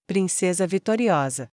princesa vitoriosa.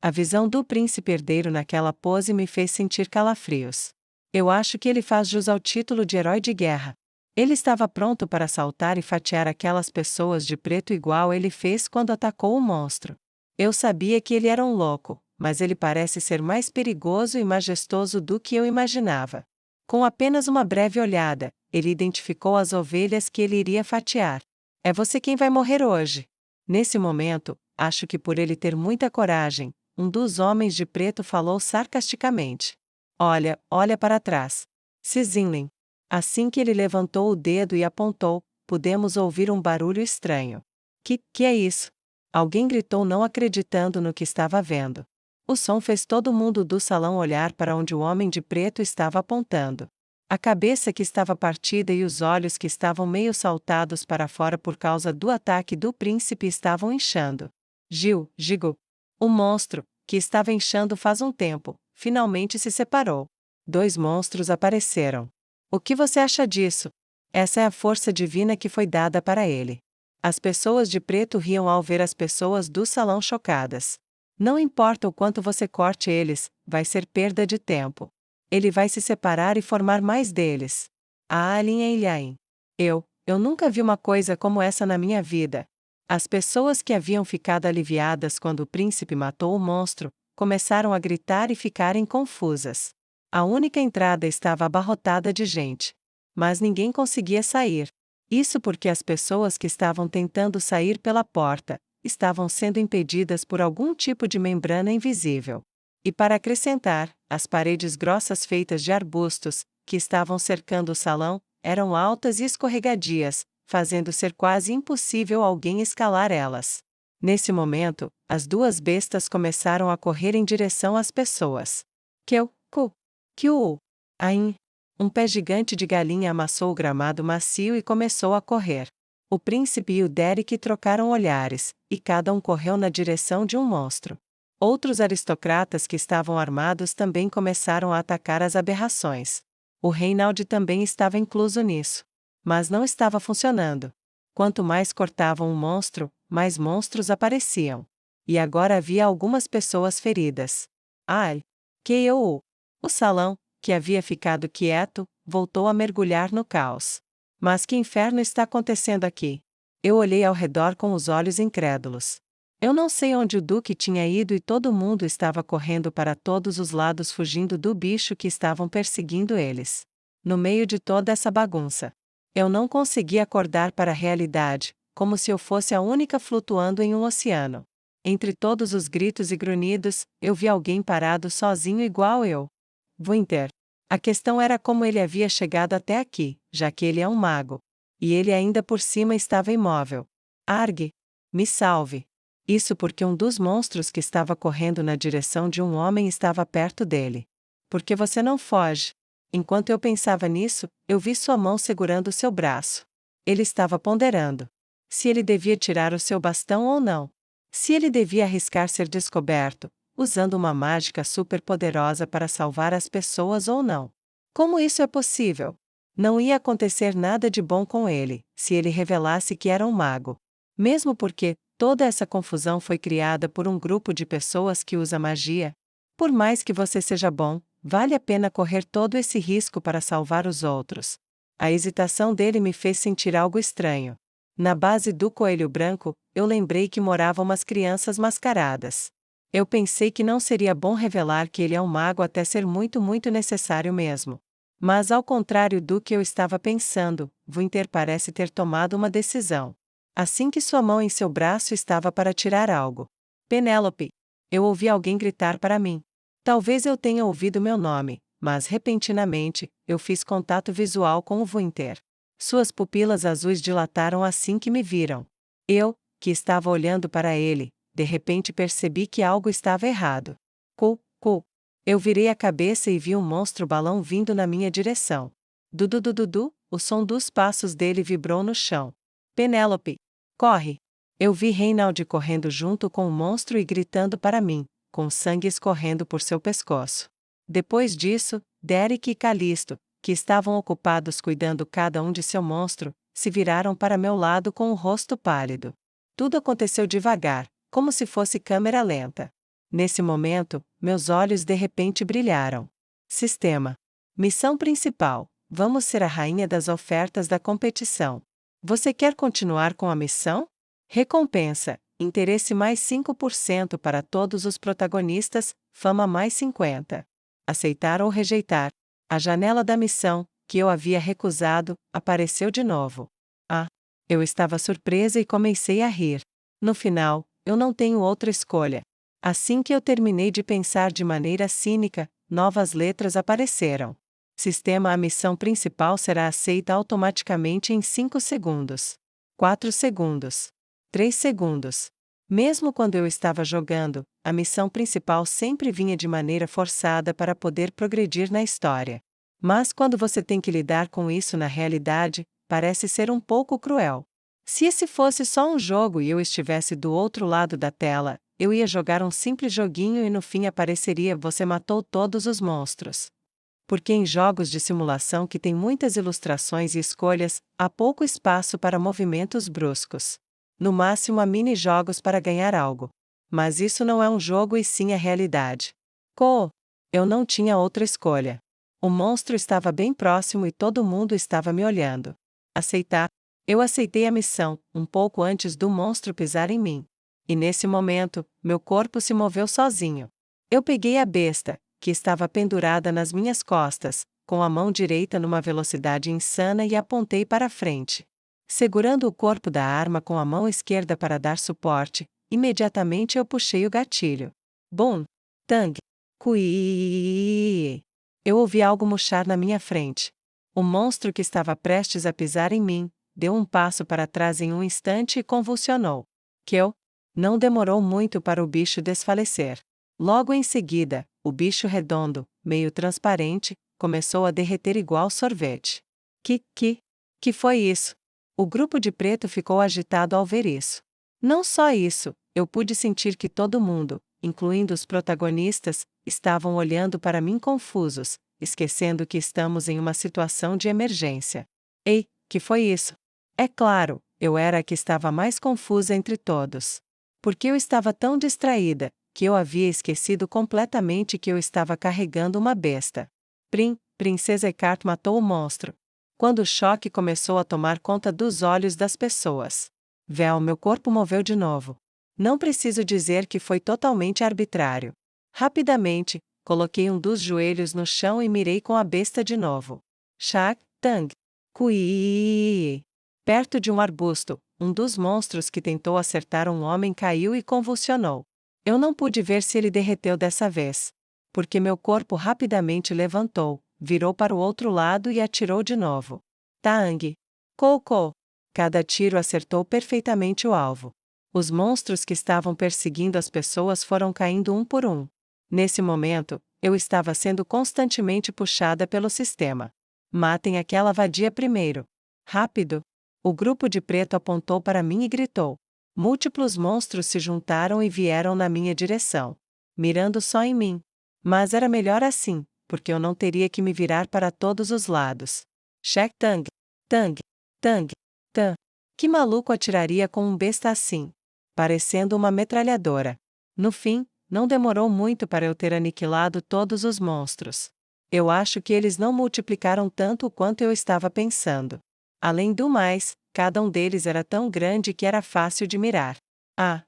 A visão do príncipe herdeiro naquela pose me fez sentir calafrios. Eu acho que ele faz jus ao título de herói de guerra. Ele estava pronto para assaltar e fatiar aquelas pessoas de preto igual ele fez quando atacou o monstro. Eu sabia que ele era um louco, mas ele parece ser mais perigoso e majestoso do que eu imaginava. Com apenas uma breve olhada, ele identificou as ovelhas que ele iria fatiar. É você quem vai morrer hoje. Nesse momento, acho que por ele ter muita coragem, um dos homens de preto falou sarcasticamente. Olha para trás. Sizinlin. Assim que ele levantou o dedo e apontou, pudemos ouvir um barulho estranho. Que é isso? Alguém gritou não acreditando no que estava vendo. O som fez todo mundo do salão olhar para onde o homem de preto estava apontando. A cabeça que estava partida e os olhos que estavam meio saltados para fora por causa do ataque do príncipe estavam inchando. Gigo. O monstro, que estava inchando faz um tempo, finalmente se separou. 2 monstros apareceram. O que você acha disso? Essa é a força divina que foi dada para ele. As pessoas de preto riam ao ver as pessoas do salão chocadas. Não importa o quanto você corte eles, vai ser perda de tempo. Ele vai se separar e formar mais deles. A Alien Ilhain. Eu nunca vi uma coisa como essa na minha vida. As pessoas que haviam ficado aliviadas quando o príncipe matou o monstro, começaram a gritar e ficarem confusas. A única entrada estava abarrotada de gente. Mas ninguém conseguia sair. Isso porque as pessoas que estavam tentando sair pela porta, estavam sendo impedidas por algum tipo de membrana invisível. E para acrescentar, as paredes grossas feitas de arbustos, que estavam cercando o salão, eram altas e escorregadias, fazendo ser quase impossível alguém escalar elas. Nesse momento, as 2 bestas começaram a correr em direção às pessoas. Ain. Um pé gigante de galinha amassou o gramado macio e começou a correr. O príncipe e o Derek trocaram olhares, e cada um correu na direção de um monstro. Outros aristocratas que estavam armados também começaram a atacar as aberrações. O Reinald também estava incluso nisso. Mas não estava funcionando. Quanto mais cortavam um monstro, mais monstros apareciam. E agora havia algumas pessoas feridas. O salão, que havia ficado quieto, voltou a mergulhar no caos. Mas que inferno está acontecendo aqui? Eu olhei ao redor com os olhos incrédulos. Eu não sei onde o Duque tinha ido e todo mundo estava correndo para todos os lados fugindo do bicho que estavam perseguindo eles. No meio de toda essa bagunça, eu não conseguia acordar para a realidade, como se eu fosse a única flutuando em um oceano. Entre todos os gritos e grunhidos, eu vi alguém parado sozinho igual eu. Winter. A questão era como ele havia chegado até aqui, já que ele é um mago. E ele ainda por cima estava imóvel. Arg! Me salve! Isso porque um dos monstros que estava correndo na direção de um homem estava perto dele. Por que você não foge? Enquanto eu pensava nisso, eu vi sua mão segurando seu braço. Ele estava ponderando. Se ele devia tirar o seu bastão ou não. Se ele devia arriscar ser descoberto, usando uma mágica superpoderosa para salvar as pessoas ou não. Como isso é possível? Não ia acontecer nada de bom com ele, se ele revelasse que era um mago. Mesmo porque toda essa confusão foi criada por um grupo de pessoas que usa magia. Por mais que você seja bom, vale a pena correr todo esse risco para salvar os outros. A hesitação dele me fez sentir algo estranho. Na base do coelho branco, eu lembrei que moravam umas crianças mascaradas. Eu pensei que não seria bom revelar que ele é um mago até ser muito necessário mesmo. Mas ao contrário do que eu estava pensando, Winter parece ter tomado uma decisão. Assim que sua mão em seu braço estava para tirar algo. Penélope! Eu ouvi alguém gritar para mim. Talvez eu tenha ouvido meu nome, mas repentinamente, eu fiz contato visual com o Winter. Suas pupilas azuis dilataram assim que me viram. Eu, que estava olhando para ele, de repente percebi que algo estava errado. Eu virei a cabeça e vi um monstro balão vindo na minha direção. Dudu, o som dos passos dele vibrou no chão. Penélope! Corre! Eu vi Reinald correndo junto com o monstro e gritando para mim, com sangue escorrendo por seu pescoço. Depois disso, Derek e Calisto, que estavam ocupados cuidando cada um de seu monstro, se viraram para meu lado com o rosto pálido. Tudo aconteceu devagar, como se fosse câmera lenta. Nesse momento, meus olhos de repente brilharam. Sistema. Missão principal: vamos ser a rainha das ofertas da competição. Você quer continuar com a missão? Recompensa: interesse mais 5% para todos os protagonistas, fama mais 50%. Aceitar ou rejeitar. A janela da missão, que eu havia recusado, apareceu de novo. Eu estava surpresa e comecei a rir. No final, eu não tenho outra escolha. Assim que eu terminei de pensar de maneira cínica, novas letras apareceram. Sistema: a missão principal será aceita automaticamente em 5 segundos. 4 segundos. 3 segundos. Mesmo quando eu estava jogando, a missão principal sempre vinha de maneira forçada para poder progredir na história. Mas quando você tem que lidar com isso na realidade, parece ser um pouco cruel. Se esse fosse só um jogo e eu estivesse do outro lado da tela, eu ia jogar um simples joguinho e no fim apareceria: você matou todos os monstros. Porque em jogos de simulação que têm muitas ilustrações e escolhas, há pouco espaço para movimentos bruscos. No máximo há mini-jogos para ganhar algo. Mas isso não é um jogo e sim a realidade. Eu não tinha outra escolha. O monstro estava bem próximo e todo mundo estava me olhando. Aceitar. Eu aceitei a missão, um pouco antes do monstro pisar em mim. E nesse momento, meu corpo se moveu sozinho. Eu peguei a besta, que estava pendurada nas minhas costas, com a mão direita numa velocidade insana e apontei para frente. Segurando o corpo da arma com a mão esquerda para dar suporte, imediatamente eu puxei o gatilho. Bum! Tang! Kui! Eu ouvi algo murchar na minha frente. O monstro que estava prestes a pisar em mim, deu um passo para trás em um instante e convulsionou. Não demorou muito para o bicho desfalecer. Logo em seguida, o bicho redondo, meio transparente, começou a derreter igual sorvete. Que foi isso? O grupo de preto ficou agitado ao ver isso. Não só isso, eu pude sentir que todo mundo, incluindo os protagonistas, estavam olhando para mim confusos, esquecendo que estamos em uma situação de emergência. Ei, que foi isso? É claro, eu era a que estava mais confusa entre todos. Porque eu estava tão distraída, que eu havia esquecido completamente que eu estava carregando uma besta. Princesa Eckhart matou o monstro. Quando o choque começou a tomar conta dos olhos das pessoas. Meu corpo moveu de novo. Não preciso dizer que foi totalmente arbitrário. Rapidamente, coloquei um dos joelhos no chão e mirei com a besta de novo. Tang! Kui! Perto de um arbusto, um dos monstros que tentou acertar um homem caiu e convulsionou. Eu não pude ver se ele derreteu dessa vez. Porque meu corpo rapidamente levantou, virou para o outro lado e atirou de novo. Tang! Cada tiro acertou perfeitamente o alvo. Os monstros que estavam perseguindo as pessoas foram caindo um por um. Nesse momento, eu estava sendo constantemente puxada pelo sistema. Matem aquela vadia primeiro. Rápido! O grupo de preto apontou para mim e gritou. Múltiplos monstros se juntaram e vieram na minha direção, mirando só em mim. Mas era melhor assim, porque eu não teria que me virar para todos os lados. Tang! Tang! Tang! Tang! Que maluco atiraria com um besta assim? Parecendo uma metralhadora. No fim, não demorou muito para eu ter aniquilado todos os monstros. Eu acho que eles não multiplicaram tanto quanto eu estava pensando. Além do mais, cada um deles era tão grande que era fácil de mirar.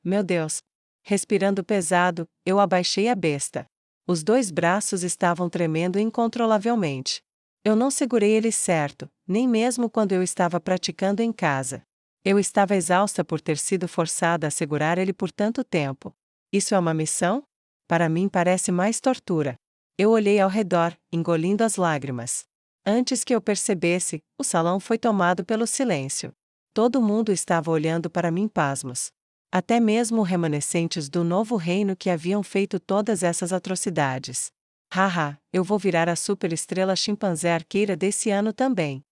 Meu Deus! Respirando pesado, eu abaixei a besta. Os 2 braços estavam tremendo incontrolavelmente. Eu não segurei ele certo, nem mesmo quando eu estava praticando em casa. Eu estava exausta por ter sido forçada a segurar ele por tanto tempo. Isso é uma missão? Para mim parece mais tortura. Eu olhei ao redor, engolindo as lágrimas. Antes que eu percebesse, o salão foi tomado pelo silêncio. Todo mundo estava olhando para mim pasmos. Até mesmo remanescentes do novo reino que haviam feito todas essas atrocidades. Eu vou virar a superestrela chimpanzé arqueira desse ano também.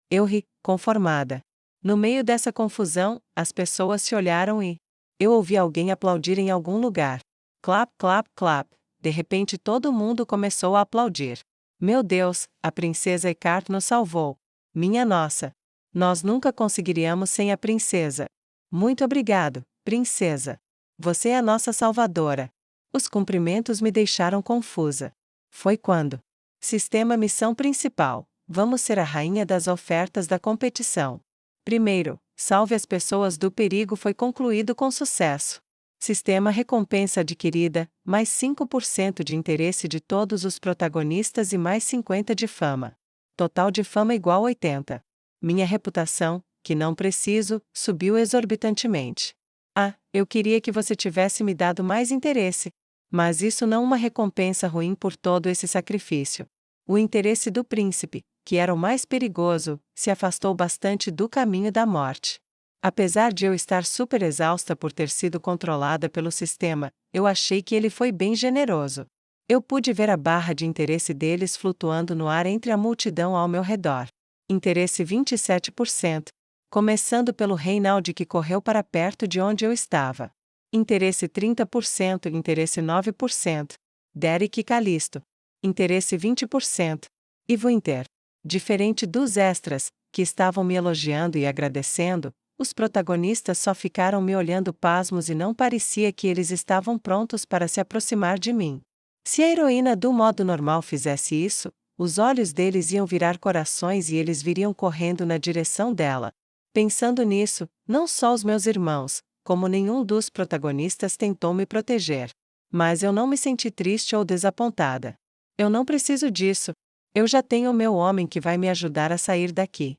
Eu ri, conformada. No meio dessa confusão, as pessoas se olharam e eu ouvi alguém aplaudir em algum lugar. Clap, clap, clap. De repente todo mundo começou a aplaudir. Meu Deus, a princesa Eckhart nos salvou. Minha nossa! Nós nunca conseguiríamos sem a princesa. Muito obrigado, princesa. Você é a nossa salvadora. Os cumprimentos me deixaram confusa. Foi quando? Sistema missão principal. Vamos ser a rainha das ofertas da competição. Primeiro, salve as pessoas do perigo foi concluído com sucesso. Sistema recompensa adquirida, mais 5% de interesse de todos os protagonistas e mais 50 de fama. Total de fama igual 80. Minha reputação, que não preciso, subiu exorbitantemente. Ah, eu queria que você tivesse me dado mais interesse. Mas isso não é uma recompensa ruim por todo esse sacrifício. O interesse do príncipe, que era o mais perigoso, se afastou bastante do caminho da morte. Apesar de eu estar super exausta por ter sido controlada pelo sistema, eu achei que ele foi bem generoso. Eu pude ver a barra de interesse deles flutuando no ar entre a multidão ao meu redor. Interesse 27%, começando pelo Reinaldi que correu para perto de onde eu estava. Interesse 30% e interesse 9%. Derek e Calisto. Interesse 20%. Ivo Inter. Diferente dos extras, que estavam me elogiando e agradecendo, os protagonistas só ficaram me olhando pasmos e não parecia que eles estavam prontos para se aproximar de mim. Se a heroína do modo normal fizesse isso, os olhos deles iam virar corações e eles viriam correndo na direção dela. Pensando nisso, não só os meus irmãos, como nenhum dos protagonistas tentou me proteger. Mas eu não me senti triste ou desapontada. Eu não preciso disso. Eu já tenho o meu homem que vai me ajudar a sair daqui.